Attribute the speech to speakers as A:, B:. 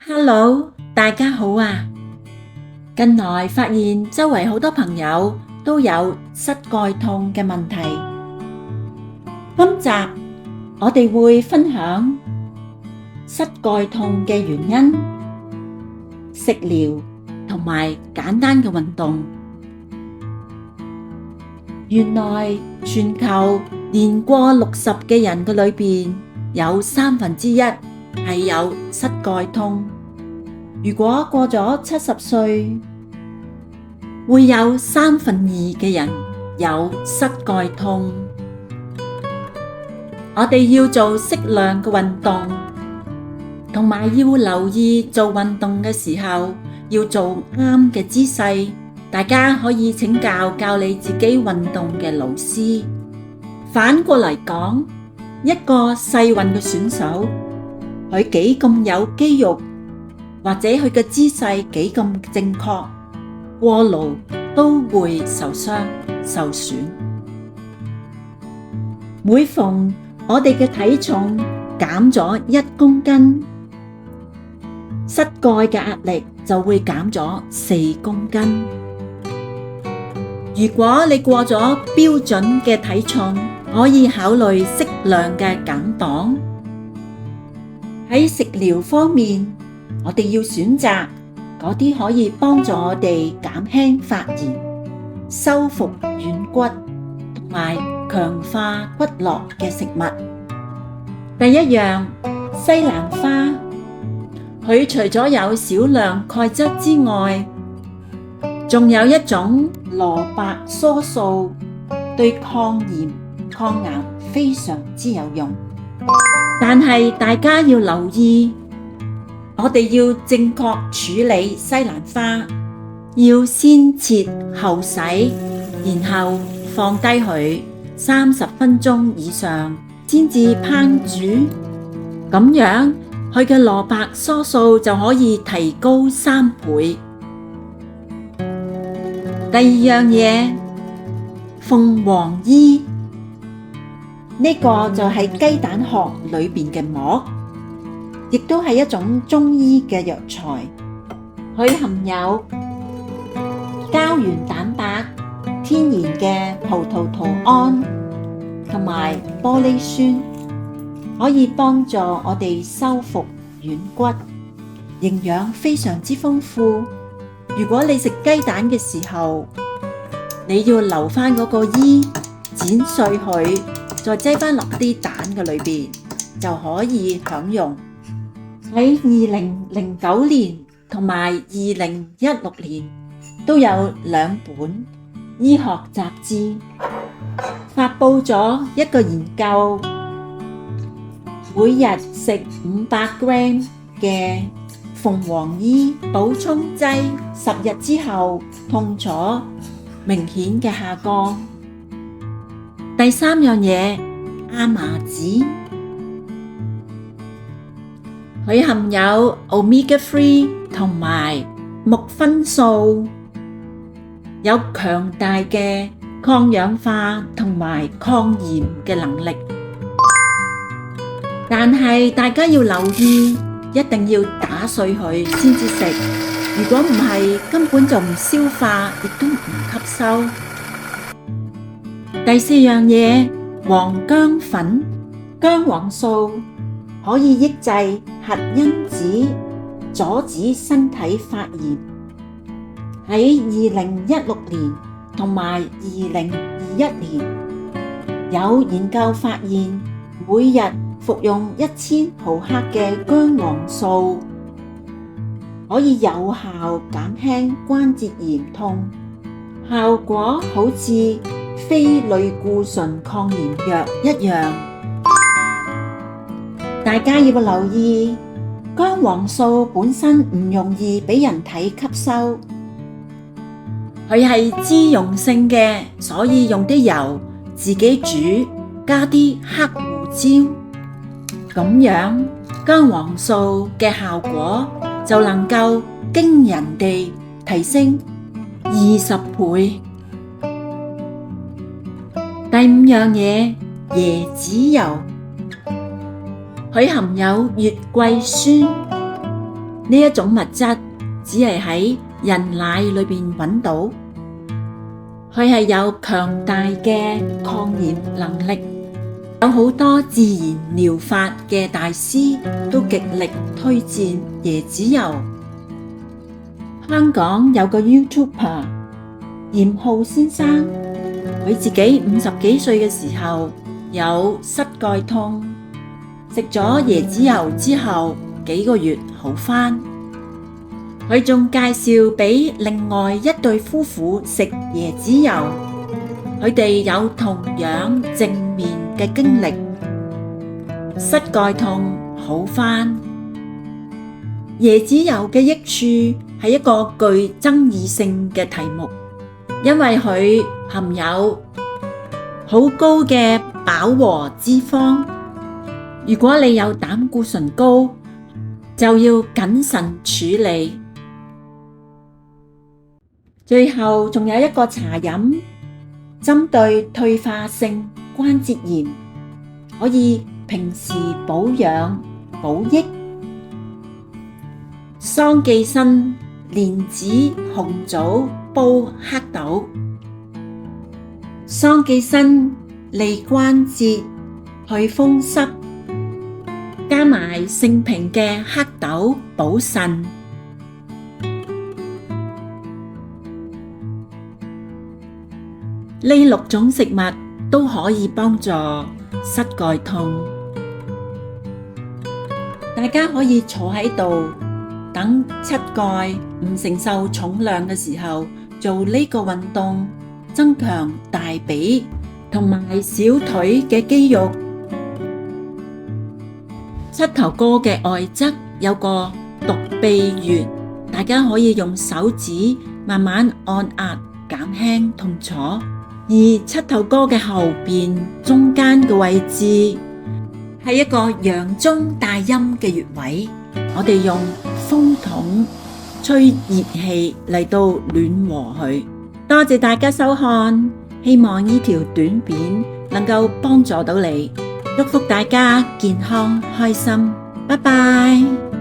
A: Hello，大家好啊！近來發現周圍好多朋友都有膝蓋痛嘅問題。今集我哋會分享膝蓋痛嘅原因、食療同埋簡單嘅運動。原來全球年過60嘅人嘅裏邊，有1/3係有膝蓋痛。如果過咗70歲，會有2/3嘅人有膝蓋痛。我哋要做適量嘅運動，同埋要留意做運動嘅時候要做啱嘅姿勢。大家可以請教你自己運動嘅老師。反過嚟講，一個世運嘅選手，佢幾咁有肌肉，或者佢嘅姿勢幾咁正確，過勞都會受傷受損。每逢我哋嘅體重減咗1公斤，膝蓋嘅壓力就會減咗4公斤。如果你過咗標準嘅體重，可以考慮適量嘅減磅。喺食療方面，我哋要選擇嗰啲可以幫助我哋減輕發炎、修復軟骨同埋強化骨骼嘅食物。第一樣，西蘭花，佢除咗有少量鈣質之外，仲有一種蘿蔔蔬素，對抗炎、抗癌非常之有用。但係大家要留意，我哋要正確處理西蘭花，要先切後洗，然後放低佢30分鐘以上，先至烹煮。咁樣佢嘅蘿蔔蔬素就可以提高3倍。第二樣嘢，鳳凰衣，呢個就係雞蛋殼裏邊嘅膜，亦都係一種中醫嘅藥材。佢含有膠原蛋白、天然嘅葡萄糖胺同埋玻璃酸，可以幫助我哋修復軟骨，營養非常之豐富。如果你食雞蛋嘅時候，你要留返嗰個衣，剪碎佢，再擠返落啲蛋嘅裏邊，就可以享用。喺2009年同埋2016年都有2本醫學雜誌發布咗一個研究，每日食500 gram 嘅鳳凰衣補充劑，10日之後痛楚明顯嘅下降。第三樣嘢，亞麻籽，佢含有 Omega-3 同埋木酚素，有強大嘅抗氧化同埋抗炎嘅能力。但係大家要留意，一定要打碎佢先至食，如果唔係，根本就唔消化，亦都唔吸收。第四樣嘢，黃薑粉，薑黃素可以抑制核因子，阻止身體發炎。喺2016年同埋2021年，有研究發現，每日服用1000毫克嘅薑黃素，可以有效減輕關節炎痛，效果好似非類固醇抗炎藥一樣。大家要留意，薑黃素本身唔容易俾人體吸收，佢係脂溶性嘅，所以用啲油自己煮，加啲黑胡椒，咁樣薑黃素嘅效果就能夠驚人地提升20倍。第五樣嘢，椰子油，佢含有月桂酸，呢一種物質只係喺人奶裏邊揾到，佢係有強大嘅抗炎能力，有好多自然療法嘅大師都極力推薦椰子油。香港有個 YouTuber 嚴浩先生，佢自己50幾歲嘅時候有膝蓋痛，食咗椰子油之後幾個月好返。佢仲介紹俾另外一對夫婦食椰子油，佢哋有同樣正面嘅經歷，膝蓋痛好返。椰子油嘅益處係一個具爭議性嘅題目，因為佢含有好高嘅飽和脂肪，如果你有膽固醇高，就要謹慎處理。最後仲有一個茶飲，針對退化性關節炎，可以平時保養補益。桑寄生蓮子紅棗煲黑豆，桑寄生利關節去風濕，加埋性平嘅黑豆補腎。呢6種食物都可以幫助膝蓋痛。大家可以坐喺度，等膝蓋唔承受重量嘅時候，做呢個運動，增強大髀同埋小腿嘅肌肉。膝頭哥嘅外側有個獨臂穴，大家可以用手指慢慢按壓，減輕痛楚。而膝頭哥嘅後邊中間嘅位置係一個陽中帶陰嘅穴位，我哋用風筒吹熱氣嚟到暖和佢。多謝大家收看，希望呢條短片能夠幫助到你，祝福大家健康開心，拜拜。